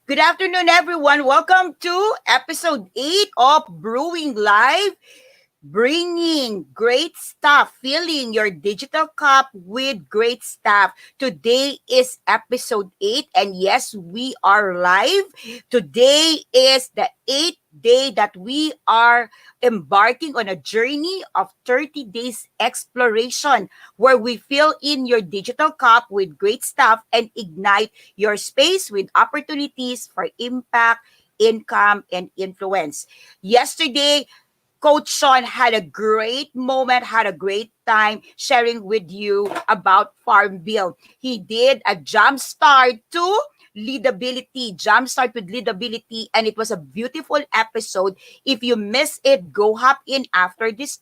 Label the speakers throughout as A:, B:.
A: Good afternoon, everyone. Welcome to episode 8 of Brewing Live, bringing great stuff, filling your digital cup with great stuff. Today is episode 8, and yes, we are live. Today is the 8th day that we are embarking on a journey of 30 days exploration where we fill in your digital cup with great stuff and ignite your space with opportunities for impact, income, and influence. Yesterday, Coach Sean had a great moment, had a great time sharing with you about Farm Bill. He did a jump start to leadability, jump start with leadability, and it was a beautiful episode. If you miss it, go hop in after this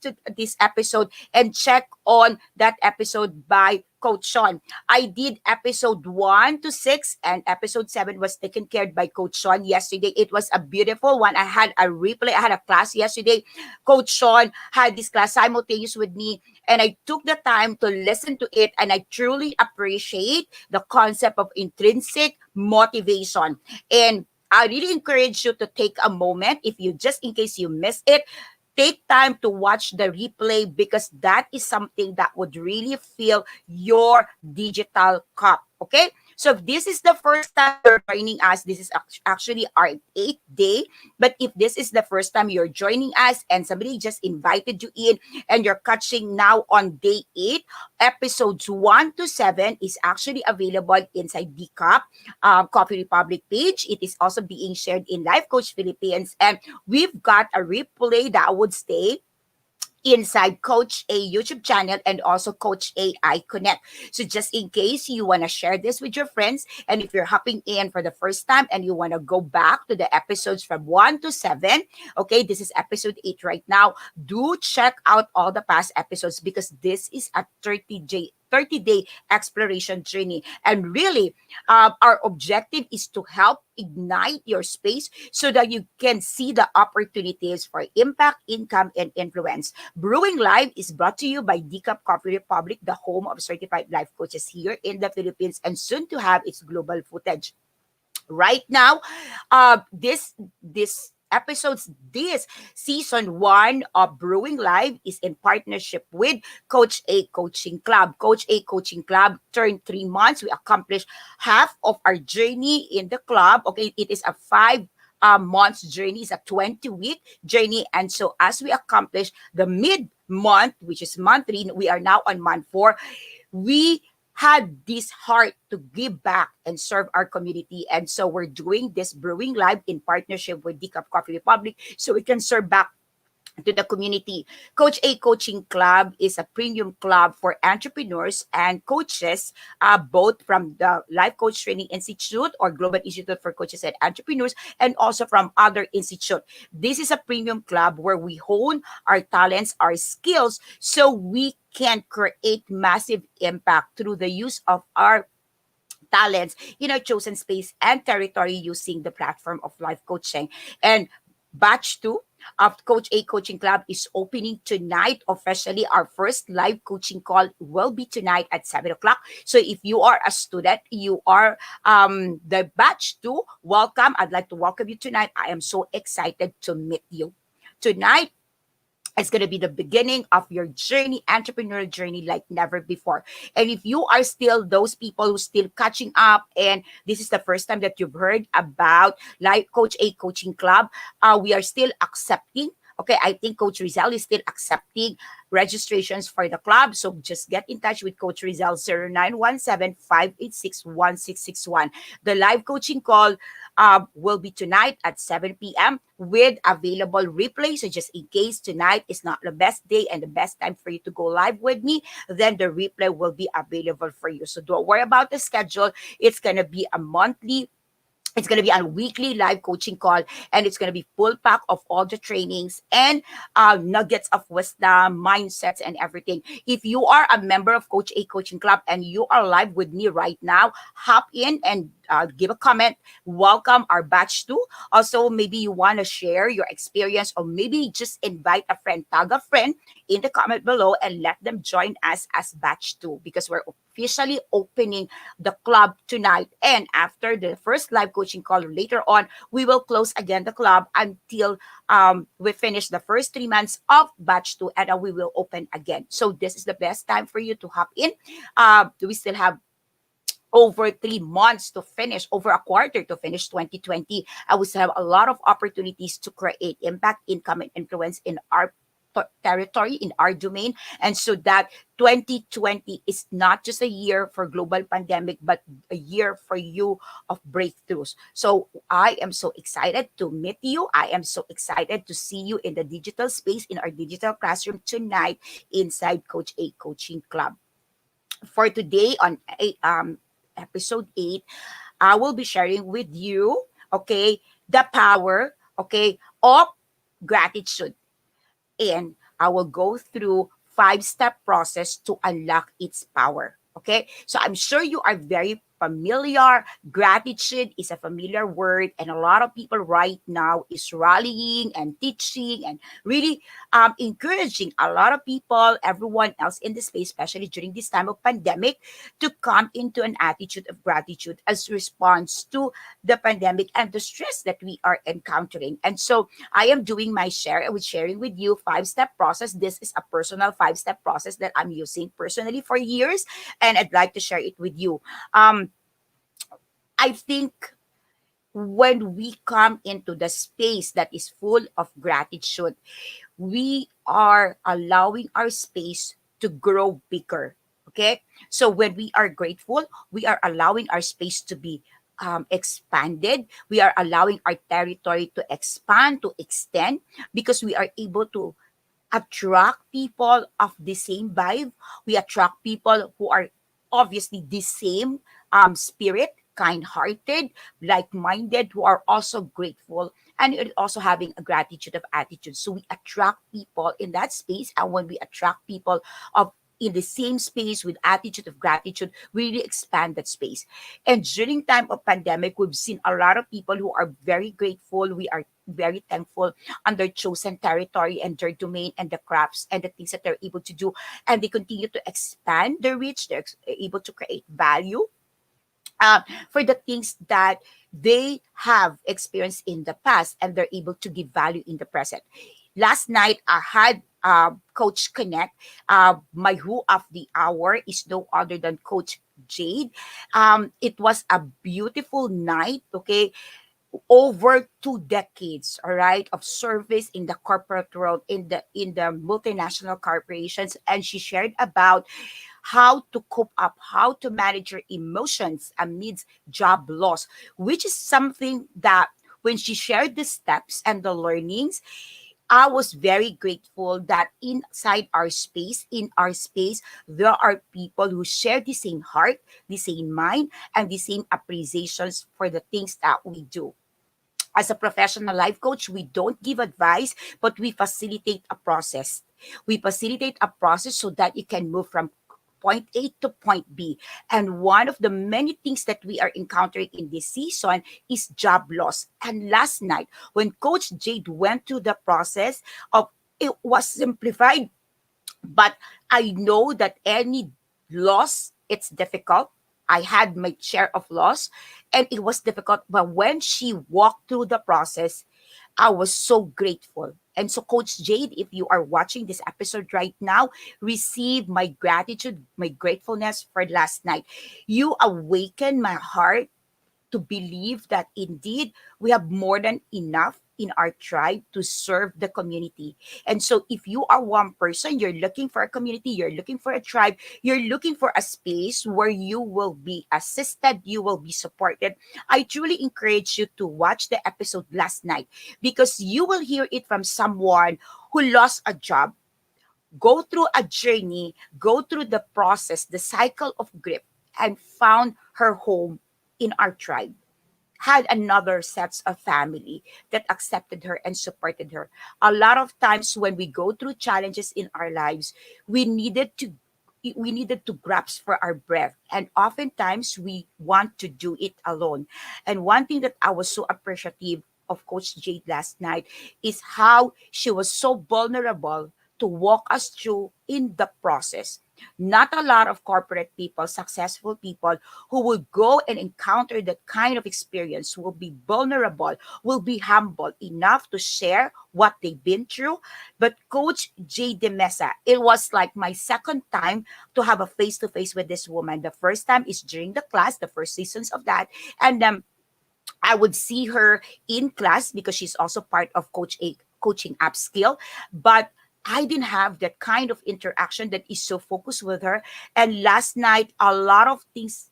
A: episode and check on that episode by Coach Sean. I did episode 1 to 6, and episode 7 was taken care of by Coach Sean yesterday. It was a beautiful one. I had a replay, I had a class yesterday. Coach Sean had this class simultaneous with me, and I took the time to listen to it, and I truly appreciate the concept of intrinsic motivation. And I really encourage you to take a moment, if you just in case you miss it, take time to watch the replay because that is something that would really fill your digital cup. Okay? So if this is the first time you're joining us, this is actually our 8th day. But if this is the first time you're joining us and somebody just invited you in and you're catching now on day 8, episodes 1 to 7 is actually available inside the Cup Coffee Republic page. It is also being shared in Life Coach Philippines. And we've got a replay that would stay inside Coach A YouTube channel and also Coach AI Connect. So just in case you want to share this with your friends, and if you're hopping in for the first time and you want to go back to the episodes from 1 to 7, okay, this is episode 8 right now. Do check out all the past episodes because this is a 30-day exploration journey. And really, our objective is to help ignite your space so that you can see the opportunities for impact, income, and influence. Brewing Live is brought to you by Decaf Coffee Republic, the home of certified life coaches here in the Philippines and soon to have its global footage. Right now, this episodes, this season 1 of Brewing Live is in partnership with Coach A Coaching Club. Coach A Coaching Club turned 3 months. We accomplished half of our journey in the club. Okay, it is a 5 months journey, it's a 20-week journey. And so as we accomplish the mid-month, which is month 3, we are now on month 4, we had this heart to give back and serve our community. And so we're doing this Brewing Live in partnership with Decaf Coffee Republic so we can serve back to the community. Coach A Coaching Club is a premium club for entrepreneurs and coaches, both from the Life Coach Training Institute or Global Institute for Coaches and Entrepreneurs, and also from other institutes. This is a premium club where we hone our talents, our skills, so we can create massive impact through the use of our talents in our chosen space and territory using the platform of life coaching. And batch 2 of Coach A Coaching Club is opening tonight officially. Our first live coaching call will be tonight at 7 o'clock. So if you are a student, you are the batch 2, welcome. I'd like to welcome you tonight. I am so excited to meet you. Tonight, it's going to be the beginning of your journey, entrepreneurial journey like never before. And if you are still those people who still catching up and this is the first time that you've heard about Life Coach A Coaching Club, we are still accepting. Okay, I think Coach Rizal is still accepting registrations for the club. So just get in touch with Coach Rizal 0917-586-1661. The live coaching call will be tonight at 7 p.m. with available replay. So just in case tonight is not the best day and the best time for you to go live with me, then the replay will be available for you. So don't worry about the schedule. It's going to be a monthly, it's going to be a weekly live coaching call, and it's going to be full pack of all the trainings and nuggets of wisdom, mindsets, and everything. If you are a member of Coach A Coaching Club and you are live with me right now, hop in and give a comment. Welcome our batch two. Also, maybe you want to share your experience, or maybe just invite a friend, tag a friend in the comment below, and let them join us as batch two, because we're officially opening the club tonight. And after the first live coaching call later on, we will close again the club until we finish the first 3 months of batch two, and we will open again. So this is the best time for you to hop in. We still have over 3 months to finish, over a quarter to finish 2020. And we still have a lot of opportunities to create impact, income, and influence in our territory, in our domain. And so that 2020 is not just a year for global pandemic, but a year for you of breakthroughs. So I am so excited to meet you. I am so excited to see you in the digital space, in our digital classroom tonight inside Coach A Coaching Club. For today on episode 8, I will be sharing with you, okay, the power, okay, of gratitude. And I will go through 5-step process to unlock its power. Okay, so I'm sure you are very familiar. Gratitude is a familiar word, and a lot of people right now is rallying and teaching and really encouraging a lot of people, everyone else in the space, especially during this time of pandemic, to come into an attitude of gratitude as response to the pandemic and the stress that we are encountering. And so I am doing my share with sharing with you 5-step process. This is a personal 5-step process that I'm using personally for years, and I'd like to share it with you. Um, I think when we come into the space that is full of gratitude, we are allowing our space to grow bigger. Okay. So when we are grateful, we are allowing our space to be expanded. We are allowing our territory to expand, to extend, because we are able to attract people of the same vibe. We attract people who are obviously the same spirit, kind-hearted, like-minded, who are also grateful and are also having a gratitude of attitude. So we attract people in that space, and when we attract people of in the same space with attitude of gratitude, we really expand that space. And during time of pandemic, we've seen a lot of people who are very grateful. We are very thankful on their chosen territory and their domain and the crafts and the things that they're able to do. And they continue to expand their reach. They're able to create value uh, for the things that they have experienced in the past, and they're able to give value in the present. Last night, I had Coach Connect. My who of the hour is no other than Coach Jade. It was a beautiful night, okay? Over 2 decades, all right, of service in the corporate world, in the multinational corporations, and she shared about how to cope up, how to manage your emotions amidst job loss, which is something that when she shared the steps and the learnings, I was very grateful that inside our space, in our space, there are people who share the same heart, the same mind, and the same appreciations for the things that we do. As a professional life coach, we don't give advice, but we facilitate a process. We facilitate a process so that you can move from point A to point B. And one of the many things that we are encountering in this season is job loss. And last night, when Coach Jade went through the process of, it was simplified, but I know that any loss, it's difficult. I had my share of loss, and it was difficult. But when she walked through the process, I was so grateful. And so, Coach Jade, if you are watching this episode right now, receive my gratitude, my gratefulness for last night. You awakened my heart to believe that indeed we have more than enough in our tribe to serve the community. And so if you are one person, you're looking for a community, you're looking for a tribe, you're looking for a space where you will be assisted, you will be supported, I truly encourage you to watch the episode last night, because you will hear it from someone who lost a job, go through a journey, go through the process, the cycle of grief, and found her home in our tribe, had another sets of family that accepted her and supported her. A lot of times when we go through challenges in our lives, we needed to we needed to grasp for our breath. And oftentimes we want to do it alone. And one thing that I was so appreciative of Coach Jade last night is how she was so vulnerable to walk us through in the process. Not a lot of corporate people, successful people who will go and encounter that kind of experience will be vulnerable, will be humble enough to share what they've been through. But Coach J. De Mesa, it was like my second time to have a face to face with this woman. The first time is during the class, the first seasons of that. And I would see her in class because she's also part of Coach A coaching upskill, but I didn't have that kind of interaction that is so focused with her. And last night, a lot of things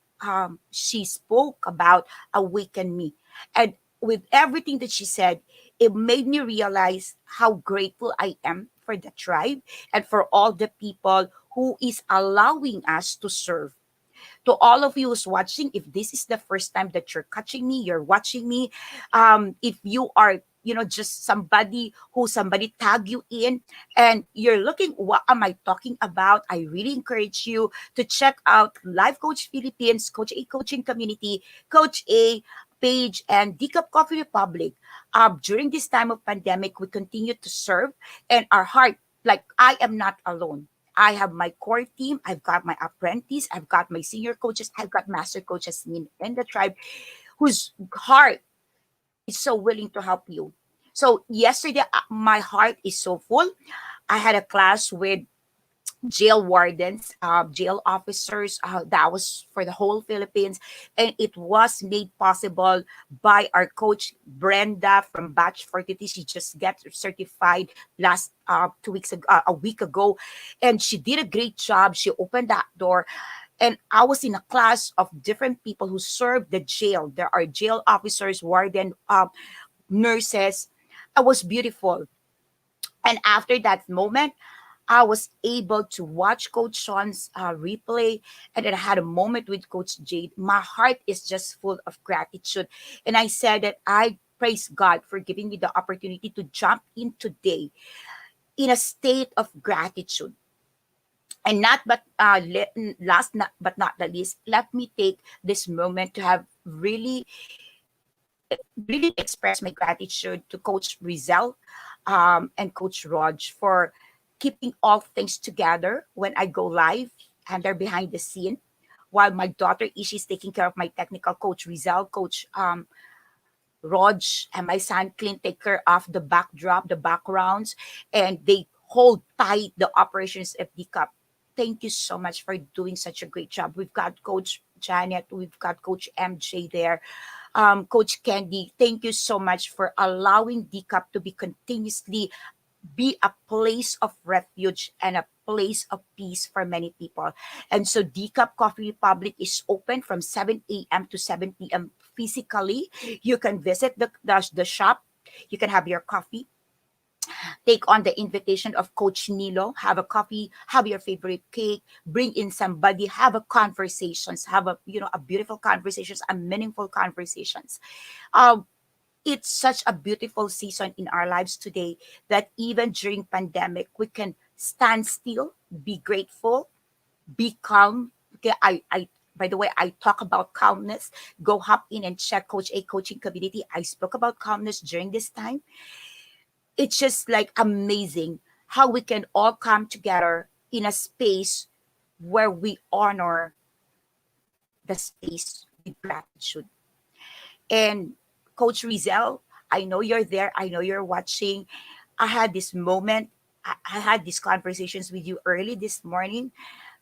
A: she spoke about awakened me. And with everything that she said, it made me realize how grateful I am for the tribe and for all the people who is allowing us to serve. To all of you who's watching, if this is the first time that you're catching me, you're watching me, if you are, just somebody tag you in and you're looking, what am I talking about? I really encourage you to check out Life Coach Philippines, Coach A Coaching Community, Coach A page, and Decaf Coffee Republic. During this time of pandemic, we continue to serve, and our heart, like I am not alone. I have my core team. I've got my apprentice. I've got my senior coaches. I've got master coaches in the tribe whose heart is so willing to help you. So yesterday, my heart is so full. I had a class with jail wardens, jail officers. That was for the whole Philippines. And it was made possible by our coach, Brenda from Batch 43. She just got certified last 2 weeks ago, a week ago. And she did a great job. She opened that door. And I was in a class of different people who serve the jail. There are jail officers, warden, nurses. It was beautiful. And after that moment, I was able to watch Coach Sean's replay, and then I had a moment with Coach Jade. My heart is just full of gratitude. And I said that I praise God for giving me the opportunity to jump in today in a state of gratitude. And not but last not, but not the least, let me take this moment to have really express my gratitude to Coach Rizal and Coach Raj for keeping all things together when I go live and they're behind the scene. While my daughter Ishi's taking care of my technical coach Rizal, Coach Raj, and my son Clint take care of the backdrop, the backgrounds, and they hold tight the operations of the cup. Thank you so much for doing such a great job. We've got Coach Janet, we've got Coach MJ there, Coach Candy. Thank you so much for allowing DCAP to be continuously be a place of refuge and a place of peace for many people. And so Decaf Coffee Republic is open from 7 a.m. to 7 p.m. physically. You can visit the shop. You can have your coffee, take on the invitation of Coach Nilo, have a coffee, have your favorite cake, bring in somebody, have a conversations, have a beautiful conversations, a meaningful conversations. Um, it's such a beautiful season in our lives today that even during pandemic we can stand still, be grateful, be calm. Okay, I by the way, I talk about calmness. Go hop in and check Coach A Coaching Community. I spoke about calmness during this time. It's just like amazing how we can all come together in a space where we honor the space with gratitude. And Coach Rizal, I know you're there. I know you're watching. I had this moment. I had these conversations with you early this morning.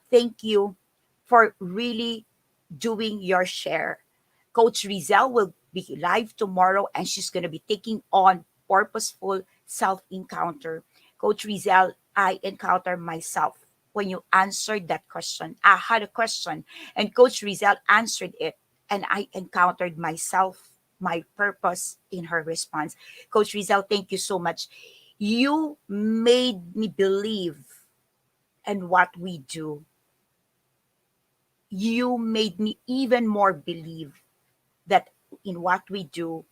A: Thank you for really doing your share. Coach Rizal will be live tomorrow and she's going to be taking on purposeful self encounter. Coach Rizal, I encounter myself. When you answered that question, I had a question and Coach Rizal answered it, and I encountered myself, my purpose in her response. Coach Rizal, thank you so much. You made me believe in what we do. You made me even more believe that in what we do,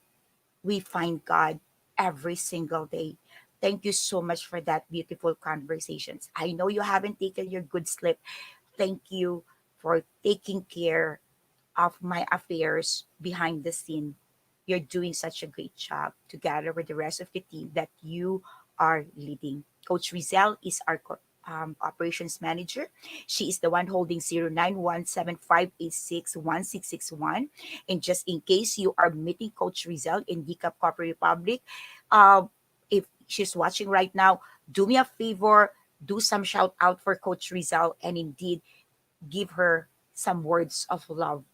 A: we find God every single day. Thank you so much for that beautiful conversations. I know you haven't taken your good sleep. thank you for taking care of my affairs behind the scene. You're doing such a great job together with the rest of the team that you are leading. Coach Rizal is our operations manager. She is the one holding 0917-586-1661. And just in case you are meeting Coach Rizal in Decap Corporate Republic, uh, if she's watching right now, do me a favor, do some shout out for Coach Rizal, and indeed give her some words of love.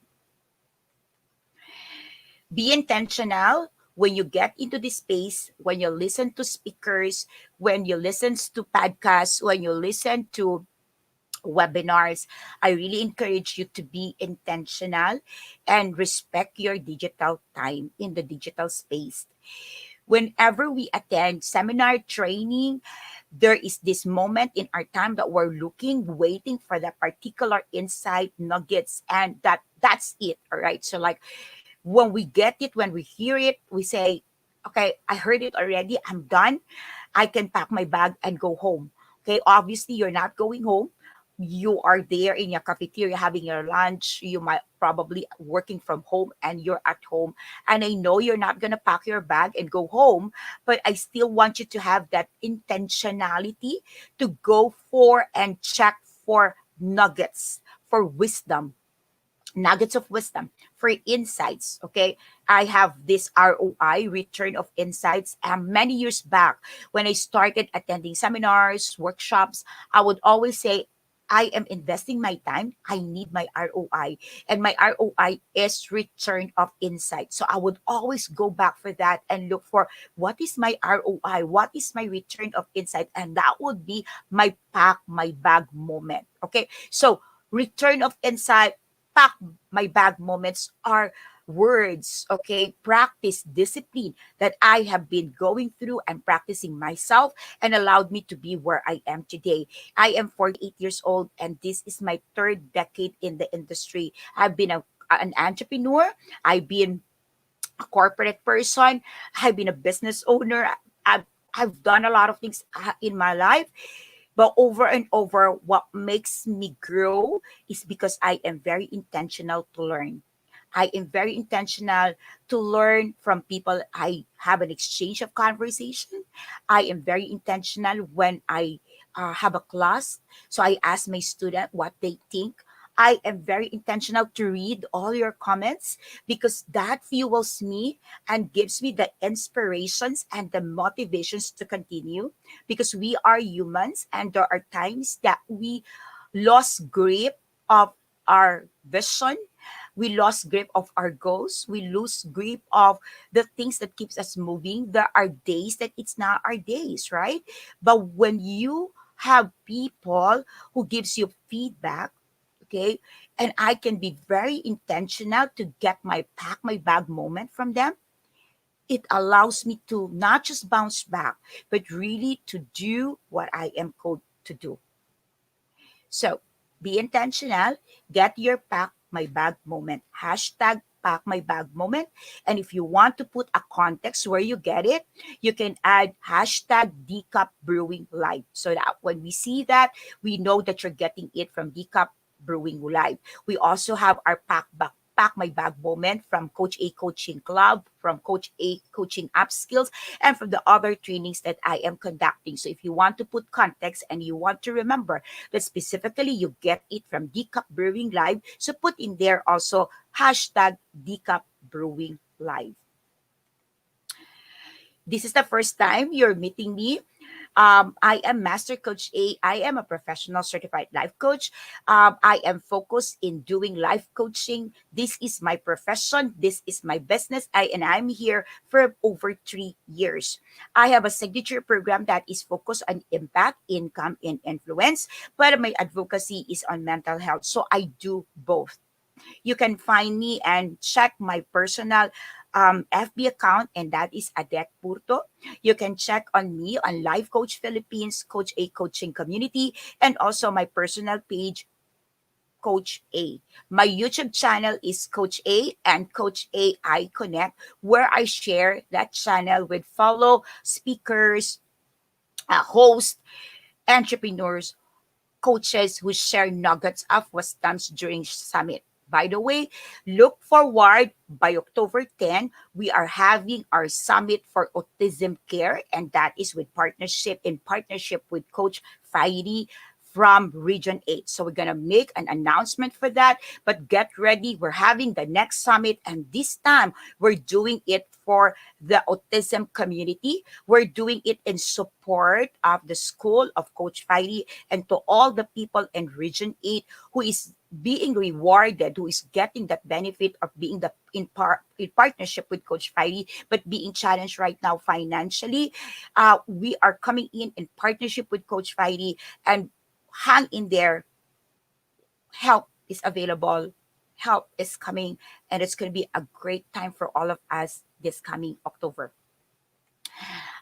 A: Be intentional when you get into this space, when you listen to speakers, when you listen to podcasts, when you listen to webinars. I really encourage you to be intentional and respect your digital time in the digital space. Whenever we attend seminar training, there is this moment in our time that we're looking, waiting for that particular insight nuggets, and that's it. All right. So like when we get it, when we hear it, we say, okay, I heard it already. I'm done. I can pack my bag and go home. Okay, obviously, you're not going home. You are there in your cafeteria having your lunch. You might probably working from home and you're at home. And I know you're not going to pack your bag and go home, but I still want you to have that intentionality to go for and check for nuggets, for wisdom, nuggets of wisdom, for insights. Okay, I have this ROI, return of insights, many years back when I started attending seminars, workshops. I would always say, I am investing my time. I need my ROI. And my ROI is return of insight. So I would always go back for that and look for what is my ROI? What is my return of insight? And that would be my pack my bag moment. Okay. So return of insight, pack my bag moments are words, okay? Practice discipline that I have been going through and practicing myself and allowed me to be where I am today. I am 48 years old and this is my third decade in the industry. I've been an entrepreneur, I've been a corporate person, I've been a business owner. I've, I've done a lot of things in my life, but over and over, what makes me grow is because I am very intentional to learn. I am very intentional to learn from people. I have an exchange of conversation. I am very intentional when I have a class. So I ask my student what they think. I am very intentional to read all your comments because that fuels me and gives me the inspirations and the motivations to continue, because we are humans and there are times that we lost grip of our vision, we lost grip of our goals, we lose grip of the things that keeps us moving. There are days that it's not our days, right? But when you have people who gives you feedback, okay, and I can be very intentional to get my pack my bag moment from them, it allows me to not just bounce back, but really to do what I am called to do. So be intentional, get your pack my bag moment. Hashtag pack my bag moment. And if you want to put a context where you get it, you can add hashtag Decap Brewing Live. So that when we see that, we know that you're getting it from Decap Brewing Live. We also have our pack my bag moment from Coach A Coaching Club, from Coach A Coaching Up Skills, and from the other trainings that I am conducting. So if you want to put context and you want to remember that specifically you get it from Decap Brewing Live, so put in there also hashtag Decap Brewing Live. This is the first time you're meeting me. I am Master Coach A. I am a professional certified life coach. I am focused in doing life coaching. This is my profession. This is my business. And I'm here for over 3 years. I have a signature program that is focused on impact, income, and influence. But my advocacy is on mental health. So I do both. You can find me and check my personal FB account, and that is Adet Purto. You can check on me on Life Coach Philippines, Coach A Coaching Community, and also my personal page, Coach A. My YouTube channel is Coach A and Coach A I Connect, where I share that channel with fellow speakers, hosts, entrepreneurs coaches who share nuggets of wisdoms during summit. By the way, look forward by October 10, we are having our summit for autism care, and that is in partnership with Coach Fiery from Region 8. So we're gonna make an announcement for that. But get ready, we're having the next summit, and this time we're doing it for the autism community. We're doing it in support of the school of Coach Fiery and to all the people in Region 8 who is being rewarded, who is getting that benefit of being in partnership with Coach Fiery, but being challenged right now financially. We are coming in partnership with Coach Fiery, and hang in there. Help is available. Help is coming, and it's going to be a great time for all of us this coming October.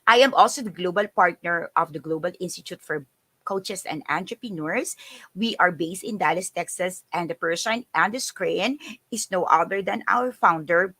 A: I am also the global partner of the Global Institute for Coaches and Entrepreneurs. We are based in Dallas, Texas, and the person on the screen is no other than our founder,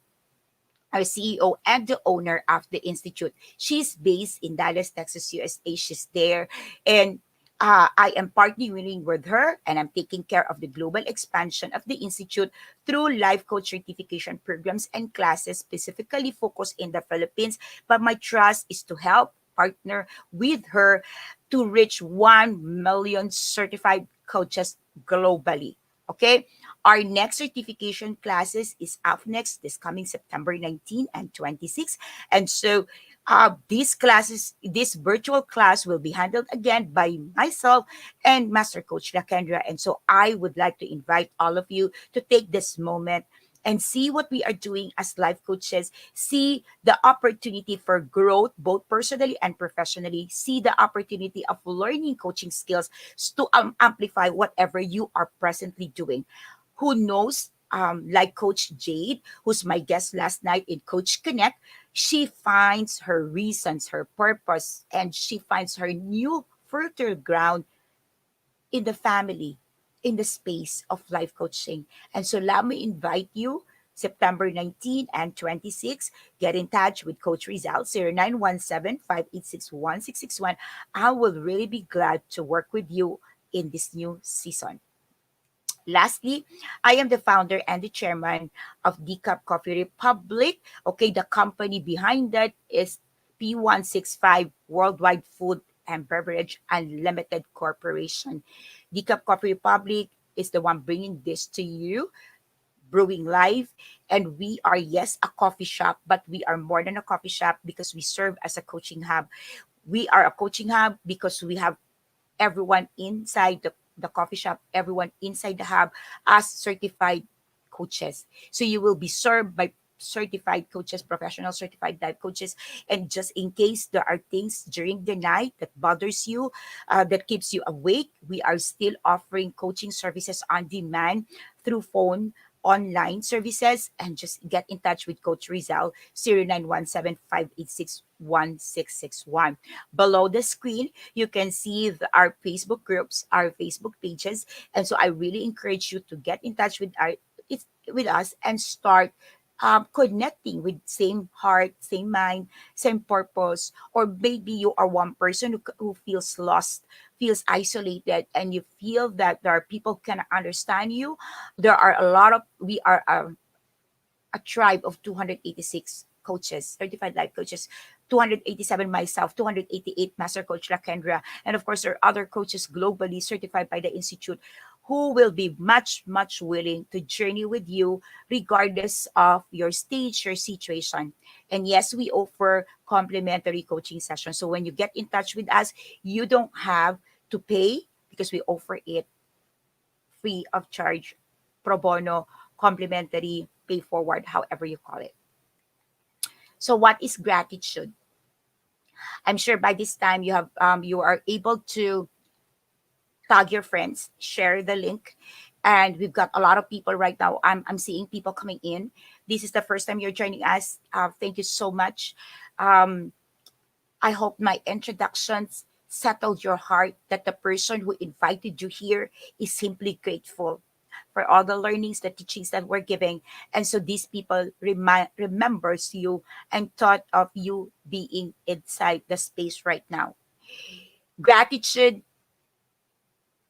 A: our CEO, and the owner of the Institute. She's based in Dallas, Texas, USA. She's there. And I am partnering with her, and I'm taking care of the global expansion of the Institute through life coach certification programs and classes specifically focused in the Philippines. But my trust is to help partner with her to reach 1 million certified coaches globally. Okay, our next certification classes is up next this coming September 19 and 26. And so this virtual class will be handled again by myself and Master Coach Lakendra. And so I would like to invite all of you to take this moment and see what we are doing as life coaches, see the opportunity for growth, both personally and professionally, see the opportunity of learning coaching skills to amplify whatever you are presently doing. Who knows? Like Coach Jade, who's my guest last night in Coach Connect, she finds her reasons, her purpose, and she finds her new fertile ground in the family, in the space of life coaching. And so let me invite you September 19 and 26. Get in touch with Coach Rizal, 0917-586-1661. I will really be glad to work with you in this new season. Lastly, I am the founder and the chairman of Decaf Coffee Republic. Okay, the company behind that is P165 Worldwide Food and Beverage Unlimited Corporation. Decaf Coffee Republic is the one bringing this to you, Brewing Live. And we are, yes, a coffee shop, but we are more than a coffee shop because we serve as a coaching hub. We are a coaching hub because we have everyone inside the coffee shop, everyone inside the hub as certified coaches. So you will be served by certified coaches, professional certified life coaches. And just in case there are things during the night that bothers you, that keeps you awake, we are still offering coaching services on demand through phone, online services, and just get in touch with Coach Rizal, 0917-586-1661. Below the screen, you can see our Facebook groups, our Facebook pages. And so I really encourage you to get in touch with us and start connecting with same heart, same mind, same purpose. Or maybe you are one person who feels lost, feels isolated, and you feel that there are people who can understand you. There are we are a tribe of 286 coaches, certified life coaches, 287 myself, 288 Master Coach Lakendra, and of course there are other coaches globally certified by the Institute who will be much, much willing to journey with you regardless of your stage, your situation. And yes, we offer complimentary coaching sessions. So when you get in touch with us, you don't have to pay because we offer it free of charge, pro bono, complimentary, pay forward, however you call it. So what is gratitude? I'm sure by this time you are able to tag your friends, share the link, and we've got a lot of people right now. I'm seeing people coming in. This is the first time you're joining us. Thank you so much. Um, I hope my introductions settled your heart that the person who invited you here is simply grateful for all the learnings, the teachings that we're giving. And so these people remembers you and thought of you being inside the space right now. Gratitude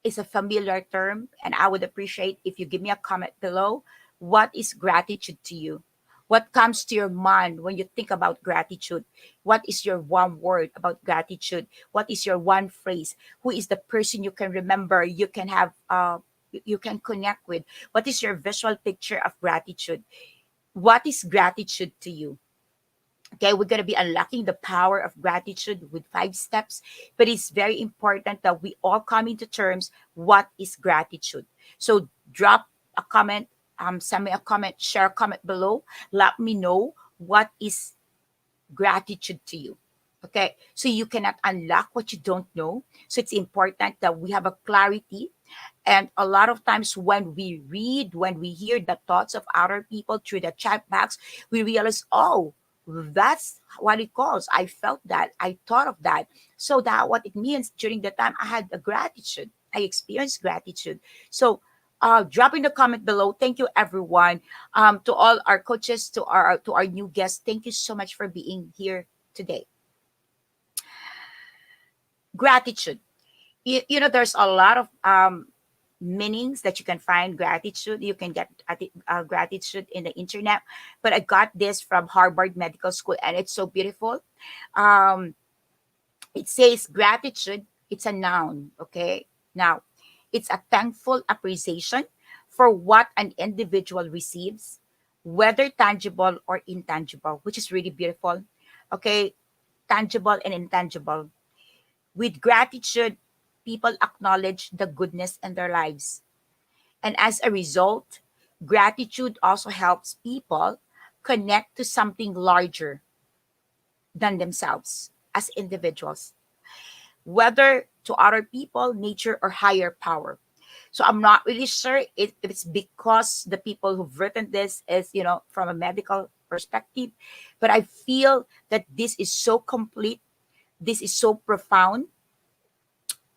A: is a familiar term, and I would appreciate if you give me a comment below. What is gratitude to you? What comes to your mind when you think about gratitude? What is your one word about gratitude? What is your one phrase? Who is the person you can remember? You can have you can connect with. What is your visual picture of gratitude? What is gratitude to you? Okay, we're going to be unlocking the power of gratitude with 5 steps, but it's very important that we all come into terms what is gratitude. So drop a comment, send me a comment, share a comment below. Let me know what is gratitude to you. Okay, so you cannot unlock what you don't know. So it's important that we have a clarity. And a lot of times when we read, when we hear the thoughts of other people through the chat box, we realize, oh, that's what it calls. I felt that. I thought of that. So that what it means during the time I had the gratitude. I experienced gratitude. So drop in the comment below. Thank you everyone. To all our coaches, to our new guests, thank you so much for being here today. Gratitude. You know, there's a lot of meanings that you can find gratitude. You can get gratitude in the internet, but I got this from Harvard Medical School, and it's so beautiful. Um, it says gratitude. It's a noun. Okay, now it's a thankful appreciation for what an individual receives, whether tangible or intangible, which is really beautiful. Okay, tangible and intangible. With gratitude, people acknowledge the goodness in their lives. And as a result, gratitude also helps people connect to something larger than themselves as individuals, whether to other people, nature, or higher power. So I'm not really sure if it's because the people who've written this is, from a medical perspective, but I feel that this is so complete, this is so profound,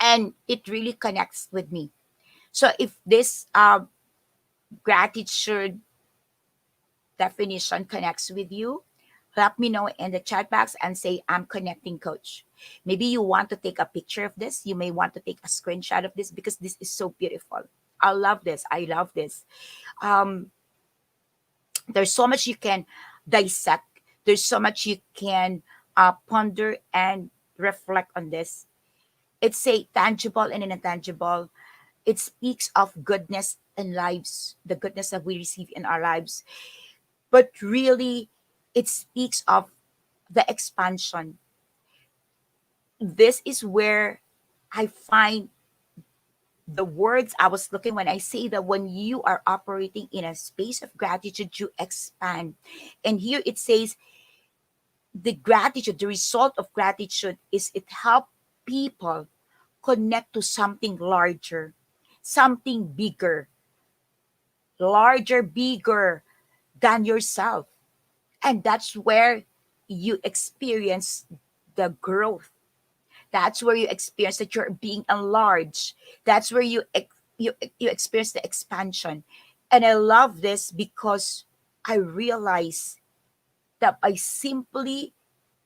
A: and it really connects with me. So if this gratitude definition connects with you, let me know in the chat box and say, I'm connecting, coach. Maybe you want to take a picture of this. You may want to take a screenshot of this because this is so beautiful. I love this. I love this. Um, there's so much you can dissect, there's so much you can ponder and reflect on this. It's a tangible and intangible. It speaks of goodness in lives, the goodness that we receive in our lives. But really, it speaks of the expansion. This is where I find the words I was looking when I say that when you are operating in a space of gratitude, you expand. And here it says the gratitude, the result of gratitude is it helps people connect to something larger, something bigger, larger, bigger than yourself. And that's where you experience the growth. That's where you experience that you're being enlarged. That's where you experience the expansion. And I love this because I realize that by simply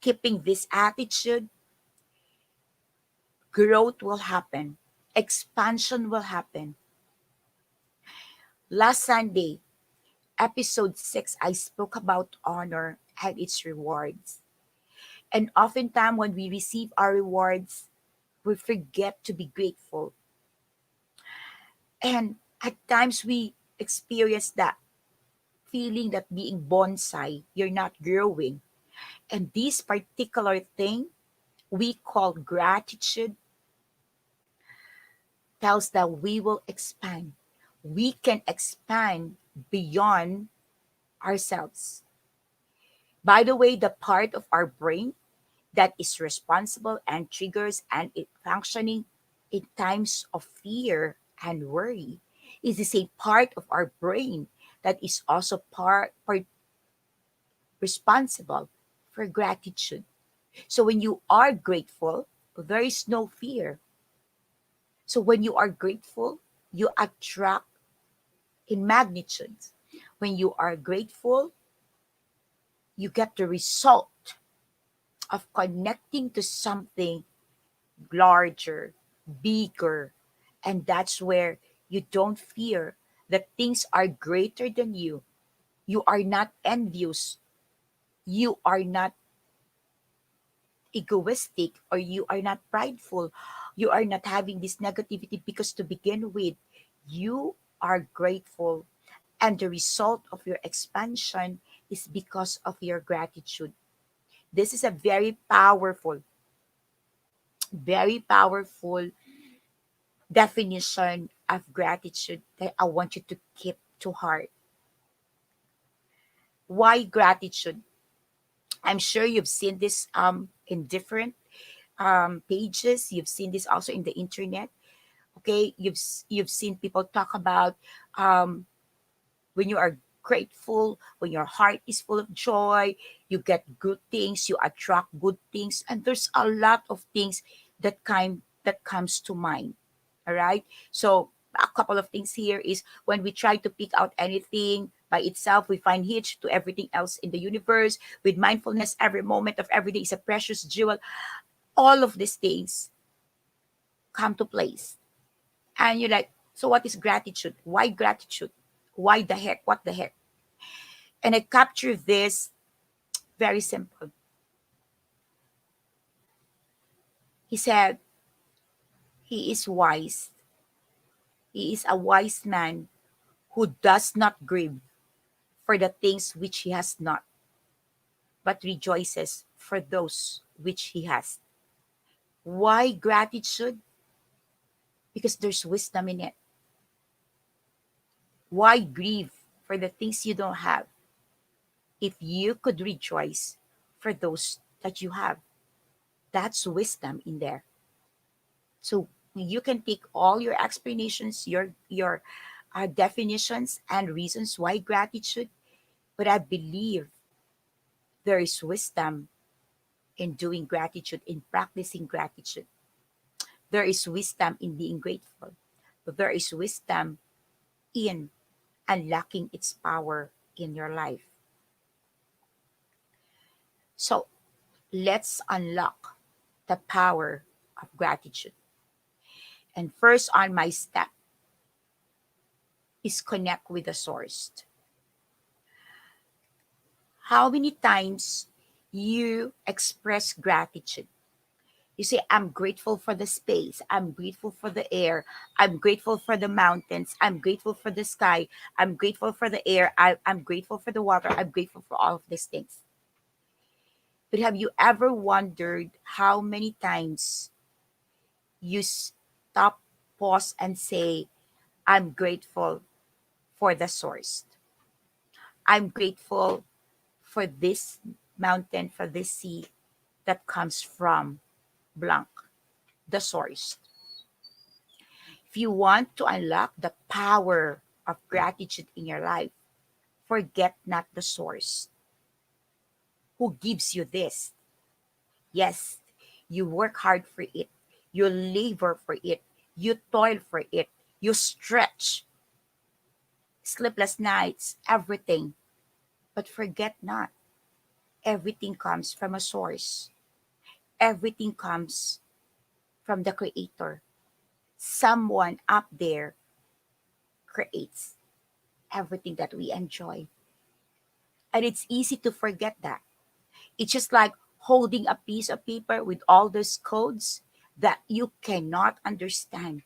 A: keeping this attitude, growth will happen, expansion will happen. Last Sunday, episode 6, I spoke about honor and its rewards. And oftentimes, when we receive our rewards, we forget to be grateful. And at times, we experience that feeling that being bonsai, you're not growing. And this particular thing we call gratitude tells that we will expand. We can expand beyond ourselves. By the way, the part of our brain that is responsible and triggers and it functioning in times of fear and worry is the same part of our brain that is also part responsible for gratitude. So when you are grateful, there is no fear. So when you are grateful, you attract in magnitudes. When you are grateful, you get the result of connecting to something larger, bigger, And that's where you don't fear that things are greater than you. You are not envious. You are not egoistic, or you are not prideful. You are not having this negativity, because to begin with, you are grateful. And the result of your expansion is because of your gratitude. This is a very powerful definition of gratitude that I want you to keep to heart. Why gratitude? I'm sure you've seen this in different pages. You've seen this also in the internet. Okay, you've seen people talk about um, when you are grateful, when your heart is full of joy, you get good things, you attract good things, and there's a lot of things that comes to mind. All right. So a couple of things here is when we try to pick out anything by itself, we find hitch to everything else in the universe. With mindfulness, every moment of every day is a precious jewel. All of these things come to place. And you're like, so what is gratitude? Why gratitude? Why the heck? What the heck? And I capture this very simple. He said, he is wise. He is a wise man who does not grieve for the things which he has not, but rejoices for those which he has. Why gratitude? Because there's wisdom in it. Why grieve for the things you don't have if you could rejoice for those that you have? That's wisdom in there. So you can take all your explanations, your definitions and reasons why gratitude, but I believe there is wisdom in doing gratitude, in practicing gratitude. There is wisdom in being grateful. There is wisdom in unlocking its power in your life. So let's unlock the power of gratitude. And first on my step is connect with the source. How many times you express gratitude? You say, I'm grateful for the space. I'm grateful for the air. I'm grateful for the mountains. I'm grateful for the sky. I'm grateful for the air. I'm grateful for the water. I'm grateful for all of these things. But have you ever wondered how many times you stop, pause, and say, I'm grateful for the source? I'm grateful for this mountain, for this sea that comes from blank, the source. If you want to unlock the power of gratitude in your life, forget not the source who gives you this. Yes, you work hard for it, you labor for it, you toil for it, you stretch, sleepless nights, everything. But forget not, everything comes from a source. Everything comes from the Creator. Someone up there creates everything that we enjoy. And it's easy to forget that. It's just like holding a piece of paper with all those codes that you cannot understand.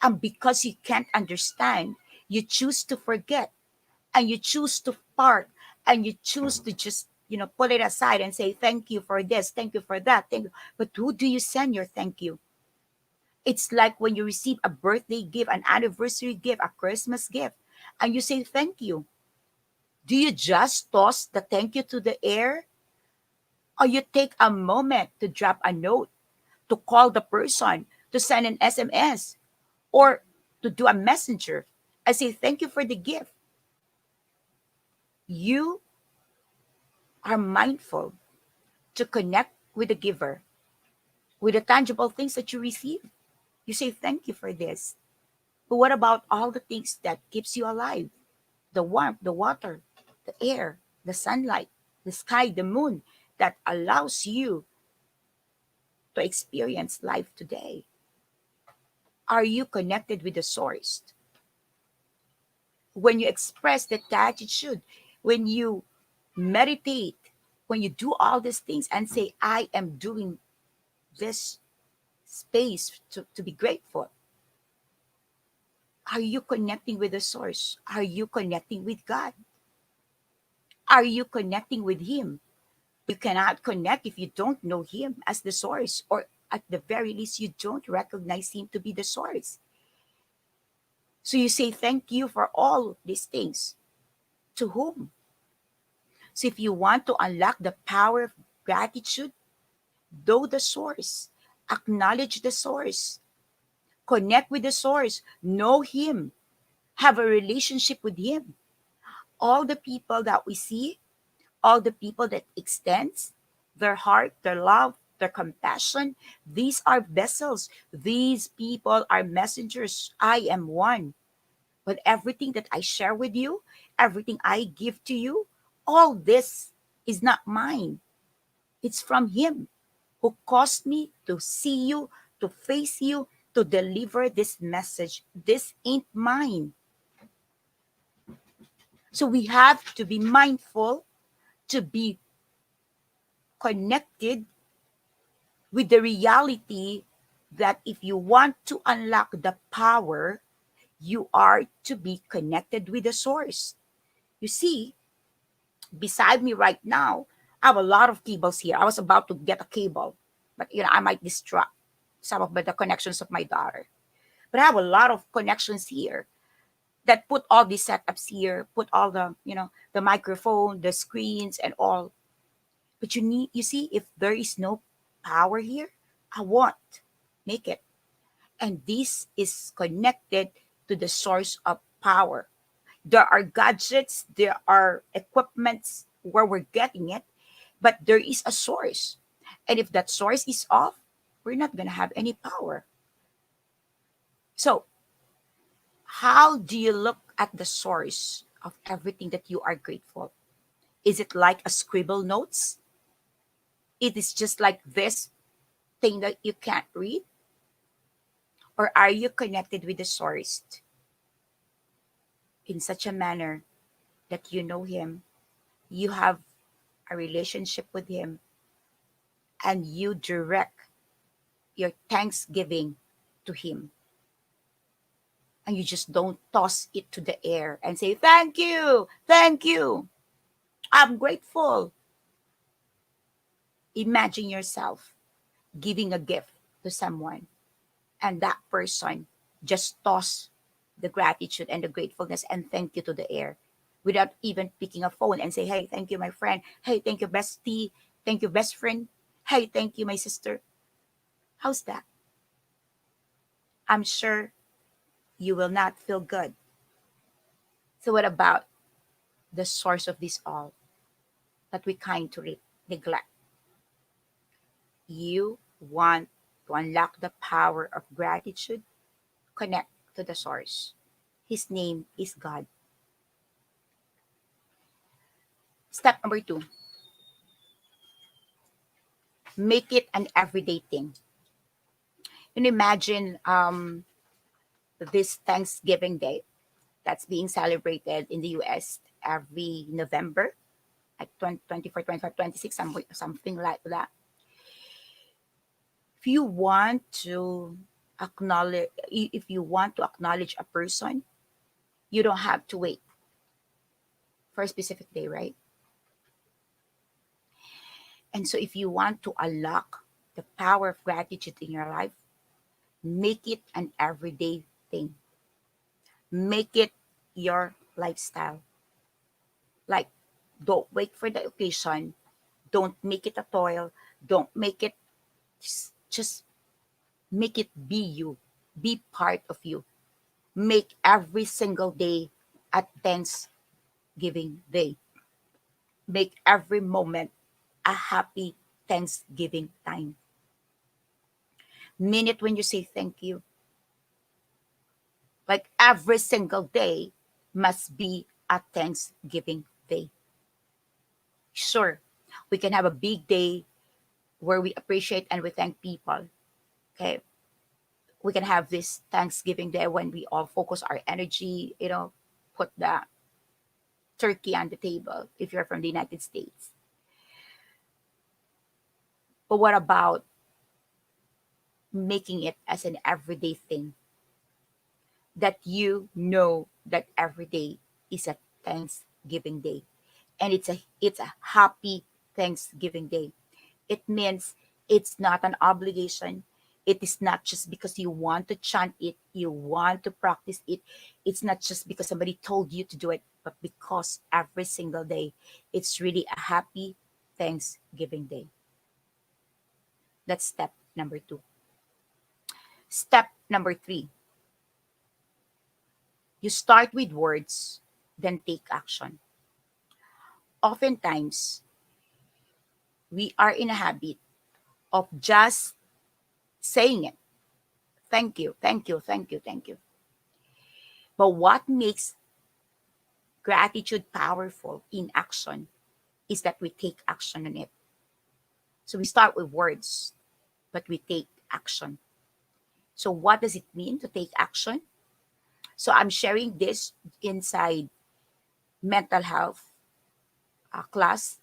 A: And because you can't understand, you choose to forget, and you choose to park, and you choose to just, put it aside and say, thank you for this, thank you for that, thank you. But who do you send your thank you? It's like when you receive a birthday gift, an anniversary gift, a Christmas gift, and you say thank you. Do you just toss the thank you to the air? Or you take a moment to drop a note, to call the person, to send an SMS, or to do a messenger? I say thank you for the gift. You are mindful to connect with the giver, with the tangible things that you receive. You say thank you for this. But what about all the things that keeps you alive? The warmth, the water, the air, the sunlight, the sky, the moon, that allows you to experience life today. Are you connected with the source? When you express that gratitude, when you meditate, when you do all these things and say, I am doing this space to be grateful, are you connecting with the source? Are you connecting with God? Are you connecting with Him? You cannot connect if you don't know Him as the source, or at the very least, you don't recognize Him to be the source. So you say thank you for all these things. To whom? So if you want to unlock the power of gratitude, know the source, acknowledge the source, connect with the source, know Him, have a relationship with Him. All the people that we see, all the people that extends their heart, their love, their compassion, these are vessels. These people are messengers. I am one. But everything that I share with you, everything I give to you, all this is not mine. It's from Him who caused me to see you, to face you, to deliver this message. This ain't mine. So we have to be mindful, to be connected with the reality that if you want to unlock the power, you are to be connected with the source. You see, beside me right now, I have a lot of cables here. I was about to get a cable, but I might disrupt some of the connections of my daughter. But I have a lot of connections here that put all these setups here, put all the microphone, the screens, and all. But you see, if there is no power here, I won't make it. And this is connected to the source of power. There are gadgets, there are equipments where we're getting it, but there is a source. And if that source is off, we're not going to have any power. So, how do you look at the source of everything that you are grateful? Is it like a scribble notes? It is just like this thing that you can't read? Or are you connected with the source in such a manner that you know Him, you have a relationship with Him, and you direct your thanksgiving to Him? And you just don't toss it to the air and say, thank you, I'm grateful. Imagine yourself giving a gift to someone, and that person just toss the gratitude and the gratefulness and thank you to the air without even picking a phone and say, hey, thank you, my friend. Hey, thank you, bestie. Thank you, best friend. Hey, thank you, my sister. How's that? I'm sure you will not feel good. So what about the source of this all that we kind to neglect? You want to unlock the power of gratitude? Connect to the source. His name is God. Step number 2, make it an everyday thing. And imagine this Thanksgiving Day that's being celebrated in the US every November at 20, 24, 25, 26, something like that. If you want to acknowledge a person, you don't have to wait for a specific day, right? And so if you want to unlock the power of gratitude in your life, make it an everyday thing. Make it your lifestyle. Like, don't wait for the occasion. Don't make it a toil. Don't make it, just make it be you. Be part of you. Make every single day a Thanksgiving day. Make every moment a happy Thanksgiving time. Mean it when you say thank you. Like every single day must be a Thanksgiving day. Sure, we can have a big day where we appreciate and we thank people. Okay. We can have this Thanksgiving Day when we all focus our energy, put the turkey on the table if you're from the United States. But what about making it as an everyday thing that that every day is a Thanksgiving Day, and it's a happy Thanksgiving Day. It means it's not an obligation. It is not just because you want to chant it, you want to practice it. It's not just because somebody told you to do it, but because every single day it's really a happy Thanksgiving Day. That's step number 2. Step number 3, you start with words, then take action. Oftentimes, we are in a habit of just saying it. Thank you, thank you, thank you, thank you. But what makes gratitude powerful in action is that we take action on it. So we start with words, but we take action. So what does it mean to take action? So I'm sharing this inside mental health class.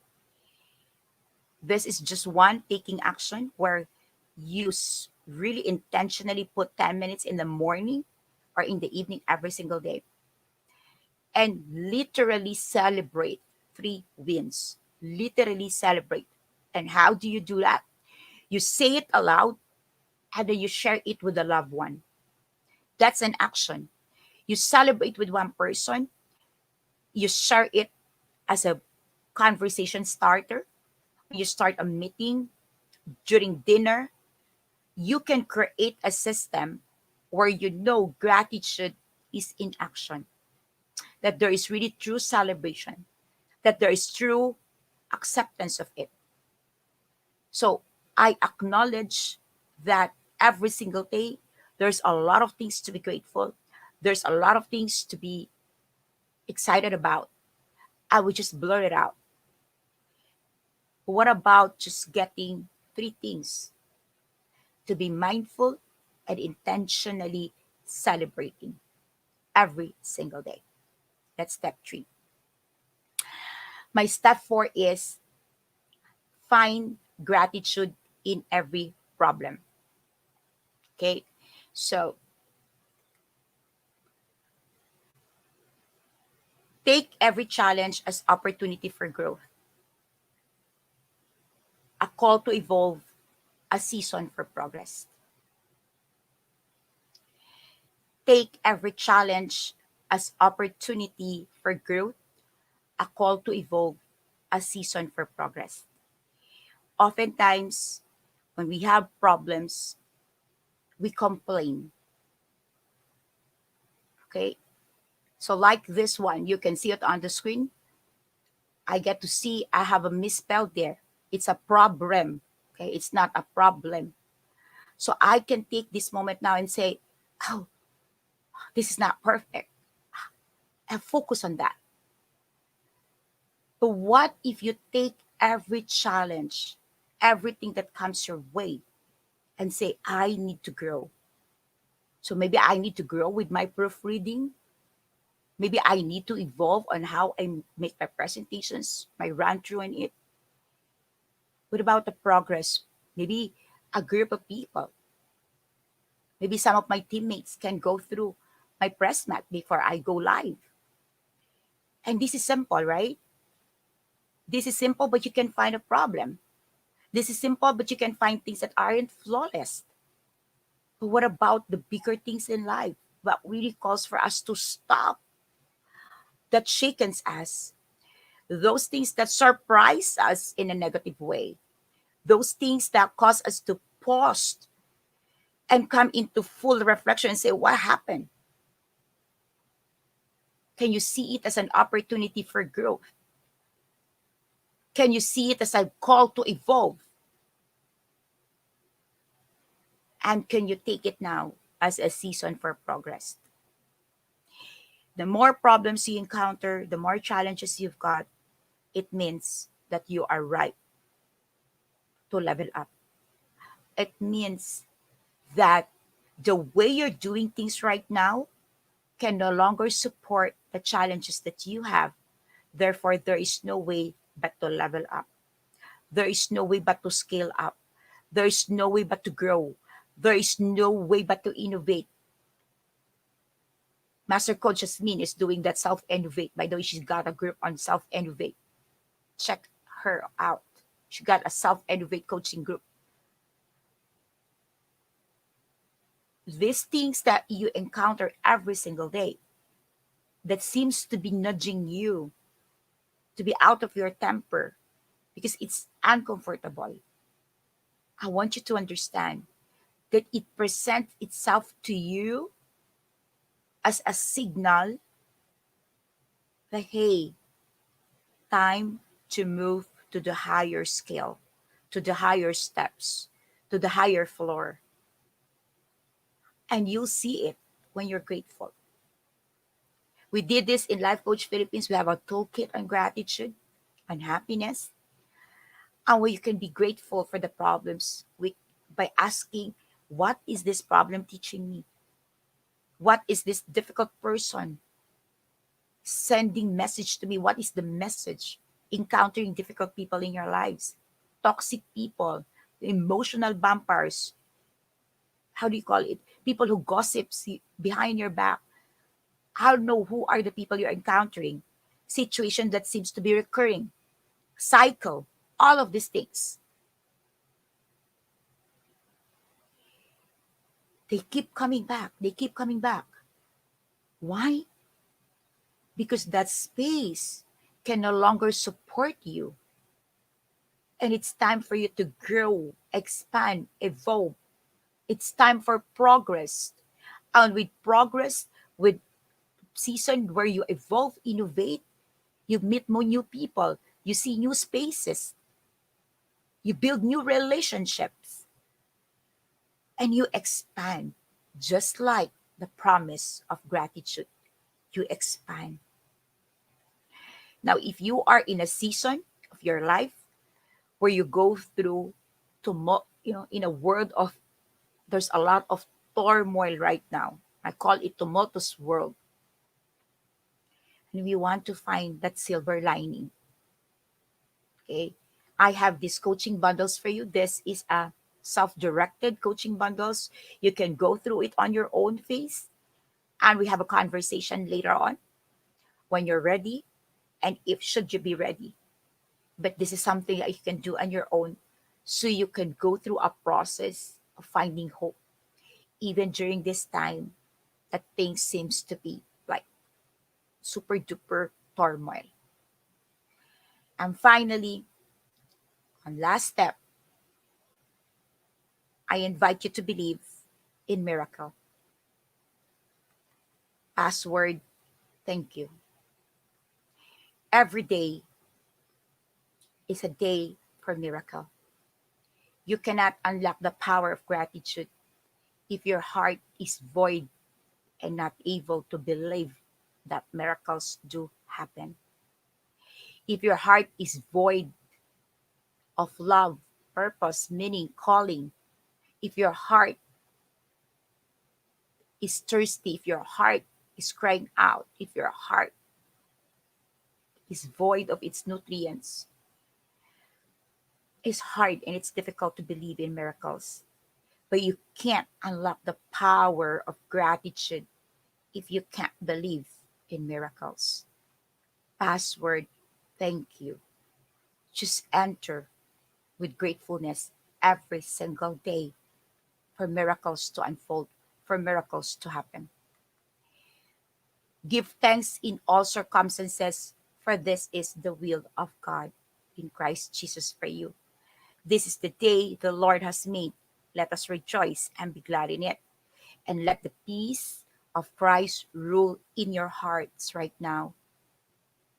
A: This is just one taking action where you really intentionally put 10 minutes in the morning or in the evening every single day and literally celebrate 3 wins. Literally celebrate. And how do you do that? You say it aloud and then you share it with a loved one. That's an action. You celebrate with one person, you share it as a conversation starter. You start a meeting during dinner. You can create a system where gratitude is in action, that there is really true celebration, that there is true acceptance of it. So I acknowledge that every single day there's a lot of things to be grateful. There's a lot of things to be excited about. I would just blur it out. What about just getting 3 things to be mindful and intentionally celebrating every single day? That's step 3. My step 4 is find gratitude in every problem. Okay. So take every challenge as opportunity for growth, a call to evolve, a season for progress. Take every challenge as opportunity for growth, a call to evolve, a season for progress. Oftentimes, when we have problems, we complain. Okay. So, like this one, you can see it on the screen. I get to see I have a misspell there. It's a problem. Okay. It's not a problem. So, I can take this moment now and say, oh, this is not perfect. And focus on that. But what if you take every challenge, everything that comes your way, and say, I need to grow? So maybe I need to grow with my proofreading. Maybe I need to evolve on how I make my presentations, my run through and it. What about the progress? Maybe a group of people. Maybe some of my teammates can go through my press mat before I go live. And this is simple, right? This is simple, but you can find a problem. This is simple, but you can find things that aren't flawless. But what about the bigger things in life? What really calls for us to stop, that shakens us, those things that surprise us in a negative way, those things that cause us to pause and come into full reflection and say, what happened? Can you see it as an opportunity for growth? Can you see it as a call to evolve? And can you take it now as a season for progress? The more problems you encounter, the more challenges you've got, it means that you are ripe to level up. It means that The way you're doing things right now can no longer support the challenges that you have. Therefore, there is no way but to level up. There is no way but to scale up. There is no way but to grow. There is no way but to innovate. Master Coach Jasmine is doing that self innovate. By the way, she's got a group on self innovate. Check her out. She got a self innovate coaching group. These things that you encounter every single day that seems to be nudging you to be out of your temper because it's uncomfortable. I want you to understand that it presents itself to you as a signal that, hey, time to move to the higher scale, to the higher steps, to the higher floor. And you'll see it when you're grateful. We did this in Life Coach Philippines. We have a toolkit on gratitude, on happiness, and where you can be grateful for the problems by asking, what is this problem teaching me? What is this difficult person sending message to me? What is the message? Encountering difficult people in your lives, toxic people, emotional vampires. How do you call it? People who gossips behind your back. How know who are the people you're encountering? Situation that seems to be recurring, cycle, all of these things. They keep coming back. They keep coming back. Why? Because that space can no longer support you. And it's time for you to grow, expand, evolve. It's time for progress. And with progress, with season where you evolve, innovate, you meet more new people, you see new spaces, you build new relationships, and you expand, just like the promise of gratitude. You expand. Now, if you are in a season of your life where you go through in a world of, there's a lot of turmoil right now. I call it tumultuous world. And we want to find that silver lining. Okay. I have these coaching bundles for you. This is a self-directed coaching bundles. You can go through it on your own pace. And we have a conversation later on when you're ready and if should you be ready. But this is something that you can do on your own so you can go through a process of finding hope even during this time that things seems to be like super duper turmoil. And finally, on last step, I invite you to believe in miracle. Password, thank you. Every day is a day for miracle. You cannot unlock the power of gratitude if your heart is void and not able to believe that miracles do happen. If your heart is void of love, purpose, meaning, calling, if your heart is thirsty, if your heart is crying out, if your heart is void of its nutrients, it's hard and it's difficult to believe in miracles. But you can't unlock the power of gratitude if you can't believe in miracles. Password, thank you. Just enter with gratefulness every single day for miracles to unfold, for miracles to happen. Give thanks in all circumstances, for this is the will of God in Christ Jesus for you. This is the day the Lord has made. Let us rejoice and be glad in it. And let the peace of Christ rule in your hearts right now.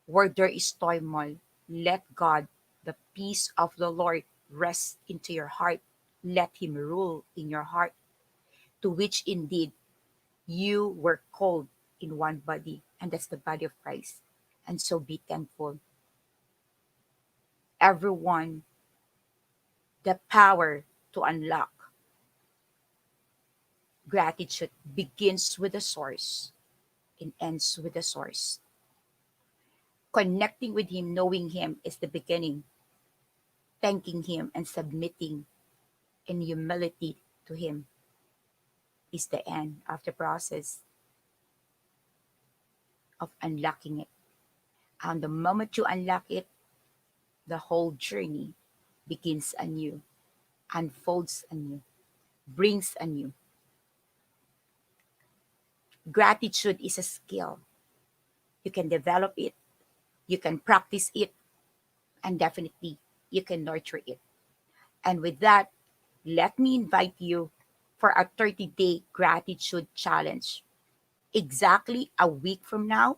A: Where there is turmoil, let God, the peace of the Lord, rest into your heart. Let Him rule in your heart, to which indeed you were called in one body, and that's the body of Christ. And so be thankful. Everyone, the power to unlock Gratitude begins with the source and ends with the source. Connecting with Him, knowing Him is the beginning. Thanking Him and submitting in humility to Him is the end of the process of unlocking it. And the moment you unlock it, the whole journey begins anew, unfolds anew, brings anew. Gratitude is a skill. You can develop it, you can practice it, and definitely you can nurture it. And with that, let me invite you for a 30-day gratitude challenge. Exactly a week from now,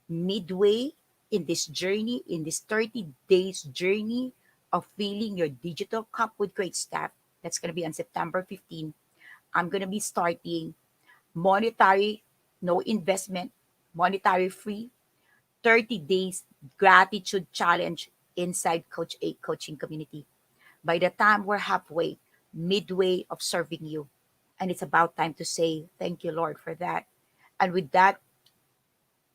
A: midway in this journey, in this 30 days journey of filling your digital cup with great stuff, that's going to be on September 15th. I'm going to be starting monetary, no investment, monetary free 30 days gratitude challenge inside Coach A coaching community. By the time we're halfway, midway of serving you, and it's about time to say thank you, Lord, for that. And with that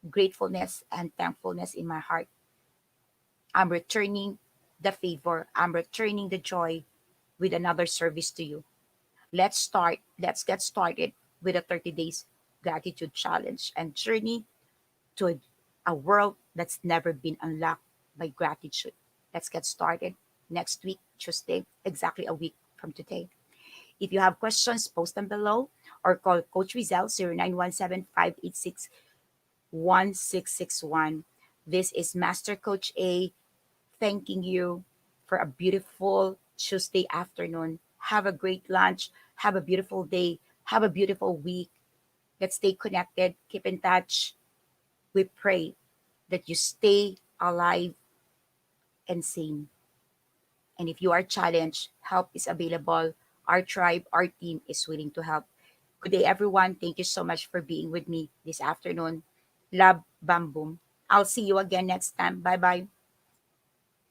A: gratefulness and thankfulness in my heart, I'm returning the favor, I'm returning the joy with another service to you. Let's get started with a 30 days gratitude challenge and journey to a world that's never been unlocked by gratitude. Let's get started next week, Tuesday, exactly a week from today. If you have questions, post them below or call Coach Rizal 0917-586-1661. This is Master Coach A thanking you for a beautiful Tuesday afternoon. Have a great lunch. Have a beautiful day. Have a beautiful week. Let's stay connected. Keep in touch. We pray that you stay alive and sane. And if you are challenged, help is available. Our tribe, our team is willing to help. Good day, everyone. Thank you so much for being with me this afternoon. Love, bam, boom. I'll see you again next time. Bye bye.